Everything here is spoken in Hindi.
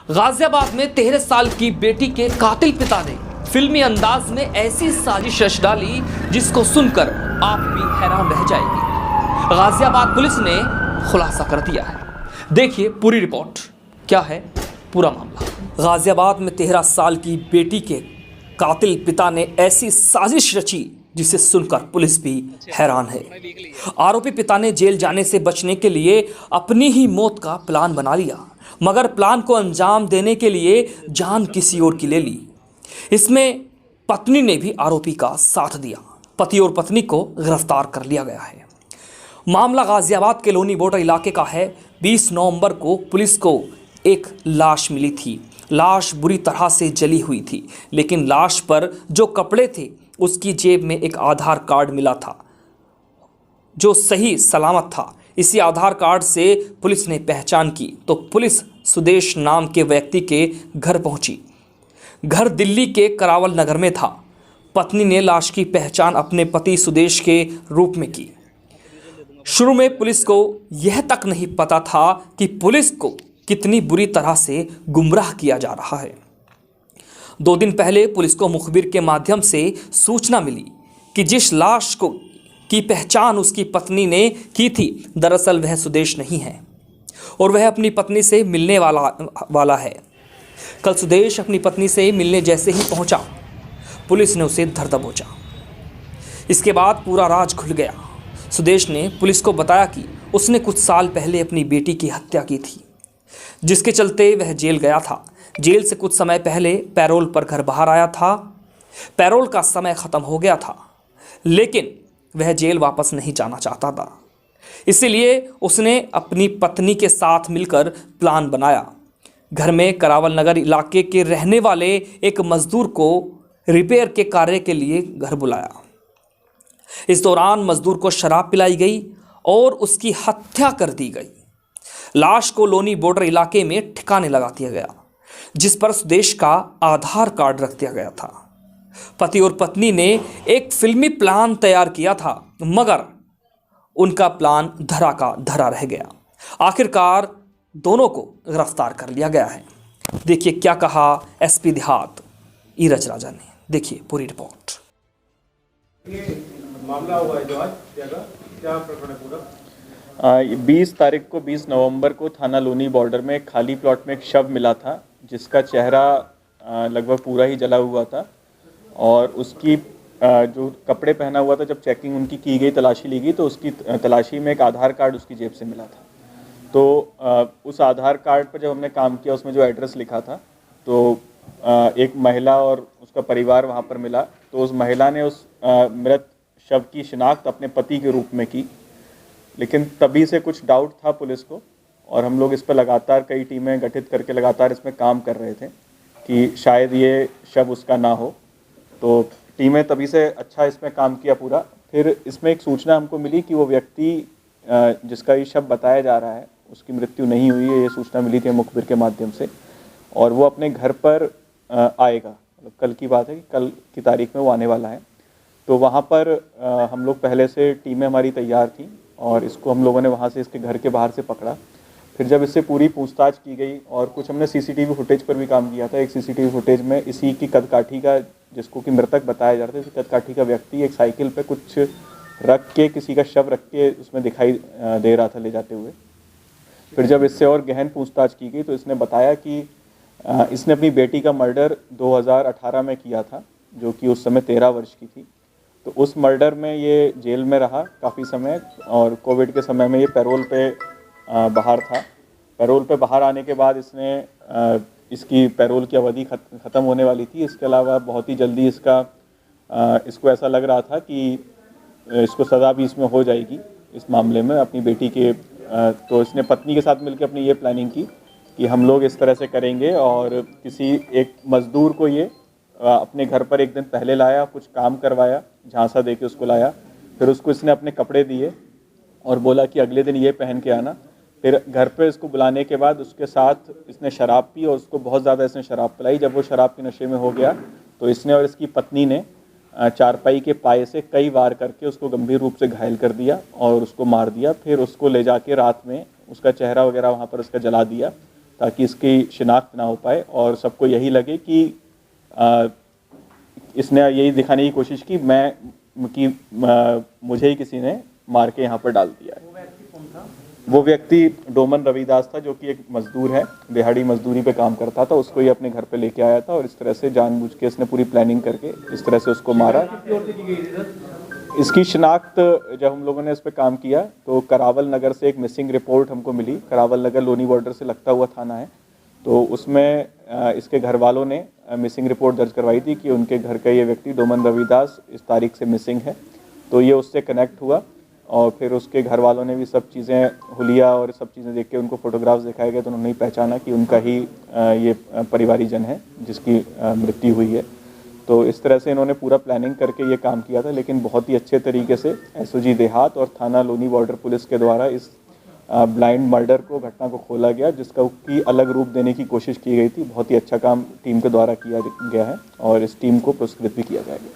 गाजियाबाद में 13 साल की बेटी के कातिल पिता ने फिल्मी अंदाज में ऐसी साजिश रच डाली जिसको सुनकर आप भी हैरान रह जाएंगे। गाजियाबाद पुलिस ने खुलासा कर दिया है। देखिए पूरी रिपोर्ट। क्या है पूरा मामला। गाजियाबाद में 13 साल की बेटी के कातिल पिता ने ऐसी साजिश रची जिसे सुनकर पुलिस भी हैरान है। आरोपी पिता ने जेल जाने से बचने के लिए अपनी ही मौत का प्लान बना लिया, मगर प्लान को अंजाम देने के लिए जान किसी और की ले ली। इसमें पत्नी ने भी आरोपी का साथ दिया। पति और पत्नी को गिरफ्तार कर लिया गया है। मामला गाजियाबाद के लोनी बॉर्डर इलाके का है। 20 नवंबर को पुलिस को एक लाश मिली थी। लाश बुरी तरह से जली हुई थी, लेकिन लाश पर जो कपड़े थे उसकी जेब में एक आधार कार्ड मिला था जो सही सलामत था। इसी आधार कार्ड से पुलिस ने पहचान की तो पुलिस सुदेश नाम के व्यक्ति के घर पहुंची। घर दिल्ली के करावल नगर में था। पत्नी ने लाश की पहचान अपने पति सुदेश के रूप में की। शुरू में पुलिस को यह तक नहीं पता था कि पुलिस को कितनी बुरी तरह से गुमराह किया जा रहा है। 2 दिन पहले पुलिस को मुखबिर के माध्यम से सूचना मिली कि जिस लाश को की पहचान उसकी पत्नी ने की थी, दरअसल वह सुदेश नहीं है और वह अपनी पत्नी से मिलने वाला है। कल सुदेश अपनी पत्नी से मिलने जैसे ही पहुंचा, पुलिस ने उसे धर दबोचा। इसके बाद पूरा राज खुल गया। सुदेश ने पुलिस को बताया कि उसने कुछ साल पहले अपनी बेटी की हत्या की थी, जिसके चलते वह जेल गया था। जेल से कुछ समय पहले पैरोल पर घर बाहर आया था। पैरोल का समय ख़त्म हो गया था, लेकिन वह जेल वापस नहीं जाना चाहता था। इसीलिए उसने अपनी पत्नी के साथ मिलकर प्लान बनाया। घर में करावल नगर इलाके के रहने वाले एक मजदूर को रिपेयर के कार्य के लिए घर बुलाया। इस दौरान मजदूर को शराब पिलाई गई और उसकी हत्या कर दी गई। लाश को लोनी बॉर्डर इलाके में ठिकाने लगा दिया गया, जिस पर सुदेश का आधार कार्ड रख दिया गया था। पति और पत्नी ने एक फिल्मी प्लान तैयार किया था, मगर उनका प्लान धरा का धरा रह गया। आखिरकार दोनों को गिरफ्तार कर लिया गया है। देखिए क्या कहा एसपी देहात ईरज राजा ने। देखिए पूरी रिपोर्ट। ये मामला हुआ है जो आज क्या प्रकरण है पूरा? 20 तारीख को 20 नवंबर को थाना लोनी बॉर्डर में एक खाली प्लॉट में एक शव मिला था, जिसका चेहरा लगभग पूरा ही जला हुआ था और उसकी जो कपड़े पहना हुआ था, जब चेकिंग उनकी की गई, तलाशी ली गई, तो उसकी तलाशी में एक आधार कार्ड उसकी जेब से मिला था। तो उस आधार कार्ड पर जब हमने काम किया, उसमें जो एड्रेस लिखा था, तो एक महिला और उसका परिवार वहाँ पर मिला। तो उस महिला ने उस मृत शव की शिनाख्त अपने पति के रूप में की, लेकिन तभी से कुछ डाउट था पुलिस को और हम लोग इस पर लगातार कई टीमें गठित करके लगातार इसमें काम कर रहे थे कि शायद ये शव उसका ना हो। तो टीमें तभी से अच्छा इसमें काम किया पूरा। फिर इसमें एक सूचना हमको मिली कि वो व्यक्ति जिसका ये शव बताया जा रहा है, उसकी मृत्यु नहीं हुई है। ये सूचना मिली थी मुखबिर के माध्यम से और वो अपने घर पर आएगा। मतलब कल की बात है कि कल की तारीख में वो आने वाला है। तो वहाँ पर हम लोग पहले से टीमें हमारी तैयार थी और इसको हम लोगों ने वहाँ से इसके घर के बाहर से पकड़ा। फिर जब इससे पूरी पूछताछ की गई और कुछ हमने सीसीटीवी फुटेज पर भी काम किया था। एक सीसीटीवी फुटेज में इसी की कदकाठी का, जिसको कि मृतक बताया जा रहा था, इसी कदकाठी का व्यक्ति एक साइकिल पे कुछ रख के, किसी का शव रख के उसमें दिखाई दे रहा था ले जाते हुए। फिर जब इससे और गहन पूछताछ की गई तो इसने बताया कि इसने अपनी बेटी का मर्डर 2018 में किया था, जो कि उस समय 13 वर्ष की थी। तो उस मर्डर में ये जेल में रहा काफ़ी समय और कोविड के समय में ये पैरोल पे बाहर था। पैरोल पे बाहर आने के बाद इसने इसकी पैरोल की अवधि ख़त्म होने वाली थी। इसके अलावा बहुत ही जल्दी इसको ऐसा लग रहा था कि इसको सज़ा भी इसमें हो जाएगी इस मामले में अपनी बेटी के। तो इसने पत्नी के साथ मिलकर अपनी ये प्लानिंग की कि हम लोग इस तरह से करेंगे और किसी एक मज़दूर को ये अपने घर पर एक दिन पहले लाया, कुछ काम करवाया, झांसा दे के उसको लाया। फिर उसको इसने अपने कपड़े दिए और बोला कि अगले दिन ये पहन के आना। फिर घर पे इसको बुलाने के बाद उसके साथ इसने शराब पी और उसको बहुत ज़्यादा इसने शराब पिलाई। जब वो शराब के नशे में हो गया तो इसने और इसकी पत्नी ने चारपाई के पाए से कई वार करके उसको गंभीर रूप से घायल कर दिया और उसको मार दिया। फिर उसको ले जाके रात में उसका चेहरा वगैरह वहाँ पर उसका जला दिया ताकि इसकी शिनाख्त ना हो पाए और सबको यही लगे कि इसने यही दिखाने की कोशिश की मुझे ही किसी ने मार के यहाँ पर डाल दिया है। वो व्यक्ति कौन था? वो व्यक्ति डोमन रविदास था, जो कि एक मजदूर है, दिहाड़ी मजदूरी पे काम करता था। उसको ही अपने घर पे लेके आया था और इस तरह से जानबूझ के इसने पूरी प्लानिंग करके इस तरह से उसको मारा। किसकी ओर से की गई थी सर? इसकी शिनाख्त जब हम लोगों ने इस पर काम किया तो करावल नगर से एक मिसिंग रिपोर्ट हमको मिली। करावल नगर लोनी बॉर्डर से लगता हुआ थाना है, तो उसमें इसके घर वालों ने मिसिंग रिपोर्ट दर्ज करवाई थी कि उनके घर का ये व्यक्ति डोमन रविदास इस तारीख से मिसिंग है। तो ये उससे कनेक्ट हुआ और फिर उसके घर वालों ने भी सब चीज़ें, हुलिया और सब चीज़ें देख के उनको फोटोग्राफ्स दिखाए गए तो उन्होंने ही पहचाना कि उनका ही ये परिवारीजन है जिसकी मृत्यु हुई है। तो इस तरह से इन्होंने पूरा प्लानिंग करके ये काम किया था, लेकिन बहुत ही अच्छे तरीके से एसओजी देहात और थाना लोनी बॉर्डर पुलिस के द्वारा इस ब्लाइंड मर्डर को, घटना को खोला गया, जिसका की अलग रूप देने की कोशिश की गई थी। बहुत ही अच्छा काम टीम के द्वारा किया गया है और इस टीम को पुरस्कृत भी किया जाएगा।